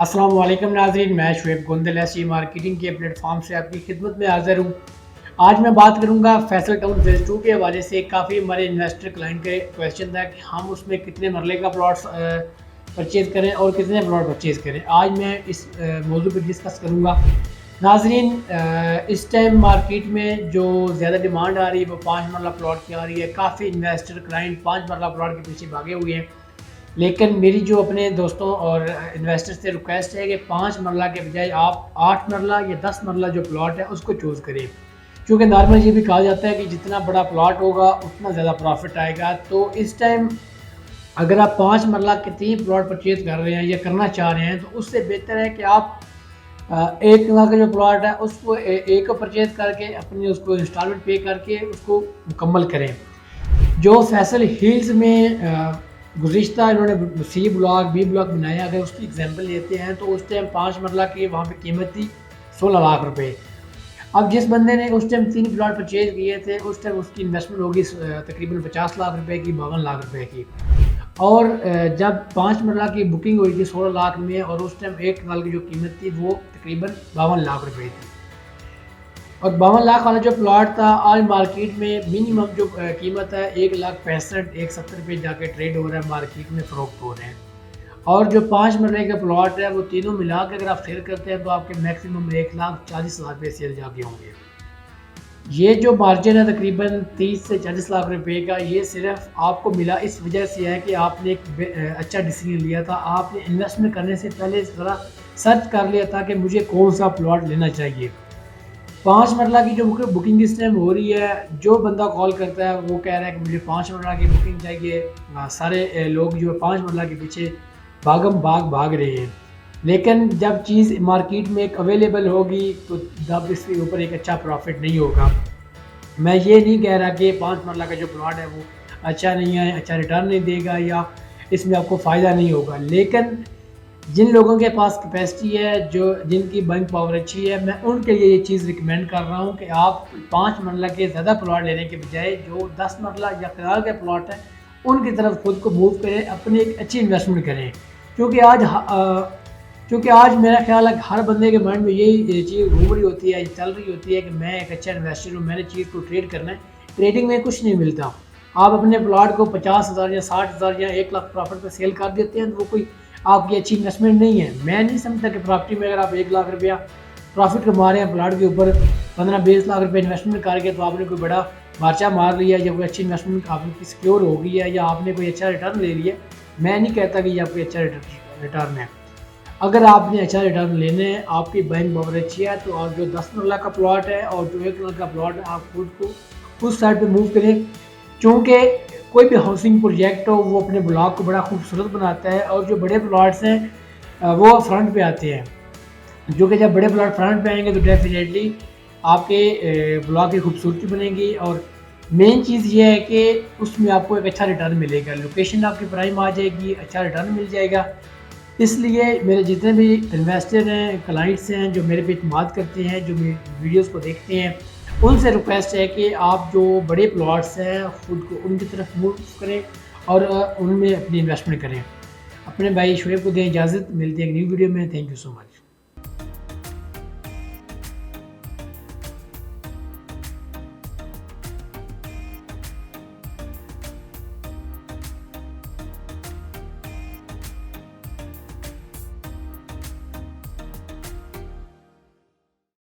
अस्सलाम वालेकुम नाज़रीन, मैं शुएब गोंदल ऐसी मार्केटिंग के प्लेटफॉर्म से आपकी खिदमत में हाज़िर हूँ। आज मैं बात करूँगा फैसल टाउन फेज़ 2 के हवाले से। काफ़ी हमारे इन्वेस्टर क्लाइंट के क्वेश्चन था कि हम उसमें कितने मरले का प्लॉट्स परचेज़ करें और कितने प्लॉट परचेज़ करें। आज मैं इस मौजू पर डिस्कस करूँगा। नाज़रीन, इस टाइम मार्केट में जो ज़्यादा डिमांड आ रही है वो 5 मरला प्लॉट की आ रही है। काफ़ी इन्वेस्टर क्लाइंट 5 मरला प्लॉट के पीछे भागे हुए हैं। लेकिन मेरी जो अपने दोस्तों और इन्वेस्टर से रिक्वेस्ट है कि 5 मरला के बजाय आप 8 मरला या 10 मरला जो प्लॉट है उसको चूज़ करें। क्योंकि नॉर्मल ये भी कहा जाता है कि जितना बड़ा प्लॉट होगा उतना ज़्यादा प्रॉफिट आएगा। तो इस टाइम अगर आप 5 मरला के 3 प्लॉट परचेज़ कर रहे हैं या करना चाह रहे हैं तो उससे बेहतर है कि आप 1 लाख का जो प्लॉट है उसको एक को परचेज़ करके अपनी उसको इंस्टॉलमेंट पे करके उसको मुकम्मल करें। जो फैसल हिल्स में गुज़िश्ता इन्होंने सी ब्लॉक बी ब्लॉक बनाया, अगर उसकी एग्जांपल लेते हैं तो उस टाइम 5 मरला की वहाँ पे कीमत थी 16 लाख रुपए। अब जिस बंदे ने उस टाइम 3 प्लॉट परचेज़ किए थे उस टाइम उसकी इन्वेस्टमेंट होगी तकरीबन 50 लाख रुपए की, 52 लाख रुपए की। और जब 5 मरला की बुकिंग हुई थी 16 लाख में और उस टाइम 1 कनाल की जो कीमत थी वो तकरीबन 52 लाख रुपए थी। और 52 लाख वाला जो प्लॉट था आज मार्केट में मिनिमम जो कीमत है 1,65,000 170 रुपये जाके ट्रेड हो रहा है, मार्केट में फ़रोख्त हो रहे हैं। और जो 5 मरले का प्लॉट है वो तीनों मिला के अगर आप सेल करते हैं तो आपके मैक्सिमम 1,40,000 रुपये सेल जाके होंगे। ये जो मार्जिन है तकरीबन 30 से 40 लाख रुपए का, ये सिर्फ आपको मिला इस वजह से है कि आपने एक अच्छा डिसीजन लिया था। आपने इन्वेस्टमेंट करने से पहले ज़रा सर्च कर लिया था कि मुझे कौन सा प्लॉट लेना चाहिए। 5 मरला की जो बुकिंग इस टाइम हो रही है, जो बंदा कॉल करता है वो कह रहा है कि मुझे 5 मरला की बुकिंग चाहिए। सारे लोग जो है 5 मरला के पीछे भागम भाग रहे हैं। लेकिन जब चीज़ मार्केट में एक अवेलेबल होगी तो तब इसके ऊपर एक अच्छा प्रॉफिट नहीं होगा। मैं ये नहीं कह रहा कि 5 मरला का जो प्लॉट है वो अच्छा नहीं है, अच्छा रिटर्न नहीं देगा या इसमें आपको फ़ायदा नहीं होगा। लेकिन जिन लोगों के पास कैपेसिटी है, जो जिनकी बैंक पावर अच्छी है, मैं उनके लिए ये चीज़ रिकमेंड कर रहा हूँ कि आप 5 मरला के ज़्यादा प्लॉट लेने के बजाय जो 10 मरला या कनाल के प्लॉट हैं उनकी तरफ खुद को मूव करें, अपनी एक अच्छी इन्वेस्टमेंट करें। क्योंकि आज मेरा ख्याल है कि हर बंदे के माइंड में यही चीज़ घूम रही होती है, चल रही होती है कि मैं एक अच्छा इन्वेस्टर हूँ, मैंने चीज़ को ट्रेड करना है। ट्रेडिंग में कुछ नहीं मिलता। आप अपने प्लॉट को 50,000 या 60,000 या 1 लाख प्रॉफिट पर सेल कर देते हैं तो वो कोई आपकी अच्छी इन्वेस्टमेंट नहीं है। मैं नहीं समझता कि प्रॉपर्टी में अगर आप 1 लाख रुपया प्रॉफिट कमा रहे हैं प्लॉट के ऊपर 15-20 लाख रुपए इन्वेस्टमेंट करके तो आपने कोई बड़ा मार्चा मार लिया या कोई अच्छी इन्वेस्टमेंट आपकी सिक्योर हो गई है या आपने कोई अच्छा रिटर्न ले लिया। मैं नहीं कहता कि ये आपको अच्छा रिटर्न है। अगर आपने अच्छा रिटर्न लेने हैं, आपकी बैंक पावर अच्छी है, तो आप जो 10 मरला का प्लॉट है और जो 1 लाख का प्लॉट है आप खुद को उस साइड पे मूव करें। चूँकि कोई भी हाउसिंग प्रोजेक्ट हो वो अपने ब्लॉक को बड़ा खूबसूरत बनाता है और जो बड़े प्लॉट्स हैं वो फ्रंट पे आते हैं। जो कि जब बड़े प्लॉट फ्रंट पे आएंगे तो डेफिनेटली आपके ब्लॉक की खूबसूरती बनेगी और मेन चीज़ ये है कि उसमें आपको एक अच्छा रिटर्न मिलेगा। लोकेशन आपकी प्राइम आ जाएगी, अच्छा रिटर्न मिल जाएगा। इसलिए मेरे जितने भी इन्वेस्टर हैं, क्लाइंट्स हैं जो मेरे पे इत्मीनाद करते हैं, जो मेरी वीडियोज़ को देखते हैं, उनसे रिक्वेस्ट है कि आप जो बड़े प्लॉट्स हैं खुद को उनकी तरफ मूव करें और उनमें अपनी इन्वेस्टमेंट करें। अपने भाई शुएब को दें इजाज़त, मिलते हैं एक न्यू वीडियो में। Thank you so much.